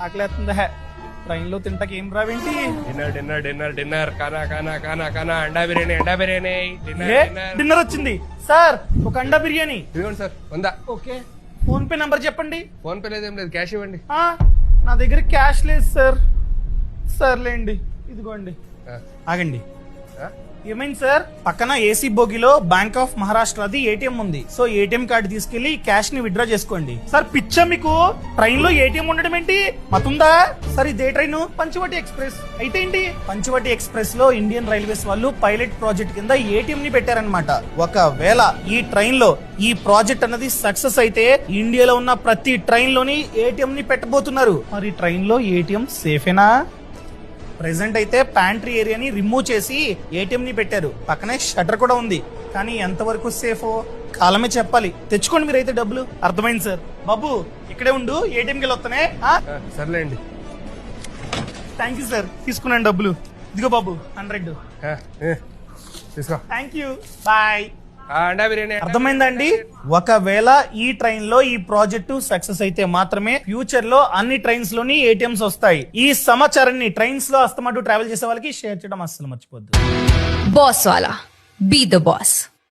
ఆకలేస్తుందా? Train లో తింటాకి ఏం రావేంటి? Dinner dinner dinner dinner కానా కానా కానా కానా అండా బిర్యానీ డిన్నర్ ఏ? డిన్నర్ డిన్నర్ వచ్చింది సార్. ఒక అండా బిర్యానీ. ఇదిగోండి sir 100. Okay, phone pay number చెప్పండి. ఫోన్ పే లేదేం లేదు, క్యాష్ ఇవ్వండి. ఆ, నా దగ్గర క్యాష్ లేదు సార్. సర్లేండి, ఇదిగోండి. ఆ, ఆగండి. ఆ? ఏమైంది సార్? పక్కన ఏసీ బోగిలో బ్యాంక్ ఆఫ్ మహారాష్ట్రది ఏటీఎం ఉంది. సో ఏటీఎం కార్డు తీసుకెళ్లి క్యాష్ ని విత్డ్రా చేసుకోండి. సార్ పిచ్చా మీకు? ట్రైన్ లో ఏటీఎం ఉండడం ఏంటి? మతుందా? సార్ ఇదే ట్రైన్ పంచవటి ఎక్స్ప్రెస్. అయితే ఏంటి? పంచవటి ఎక్స్ప్రెస్ లో ఇండియన్ రైల్వేస్ వాళ్ళు పైలట్ ప్రాజెక్ట్ కింద ఏటీఎం ని పెట్టారనమాట. ఒకవేళ ఈ ట్రైన్ లో ఈ ప్రాజెక్ట్ అన్నది సక్సెస్ అయితే ఇండియాలో ఉన్న ప్రతి ట్రైన్ లోని ఏటీఎం ని పెట్టబోతున్నారు. మరి ట్రైన్ లో ఏటీఎం సేఫేనా? ప్రెసెంట్ అయితే ప్యాంట్రీ ఏరియాని రిమూవ్ చేసి ఏటీఎం ని పెట్టారు. పక్కనే షట్టర్ కూడా ఉంది. కానీ ఎంతవరకు సేఫో కాలమే చెప్పాలి. తెచ్చుకోండి మీరైతే డబ్బులు. అర్థమైంది సార్. బాబు ఇక్కడే ఉండు, ఏటీఎంకి వెళ్ళి వస్తానే. సర్లేండి. Thank you sir. తీసుకున్నాను డబ్బులు. ఇదిగో బాబు 100. తీసుకో. Thank you, bye. అండా బిర్యానీ. అర్థమైందండి? ఒకవేళ ఈ ట్రైన్ లో ఈ ప్రాజెక్టు సక్సెస్ అయితే మాత్రమే ఫ్యూచర్ లో అన్ని ట్రైన్స్ లోని ఏటీఎంస్ వస్తాయి. ఈ సమాచారాన్ని ట్రైన్స్ లో అస్తమాటు ట్రావెల్ చేసే వాళ్ళకి షేర్ చేయడం అస్సలు మర్చిపోద్దు. Boss wala. Be the boss.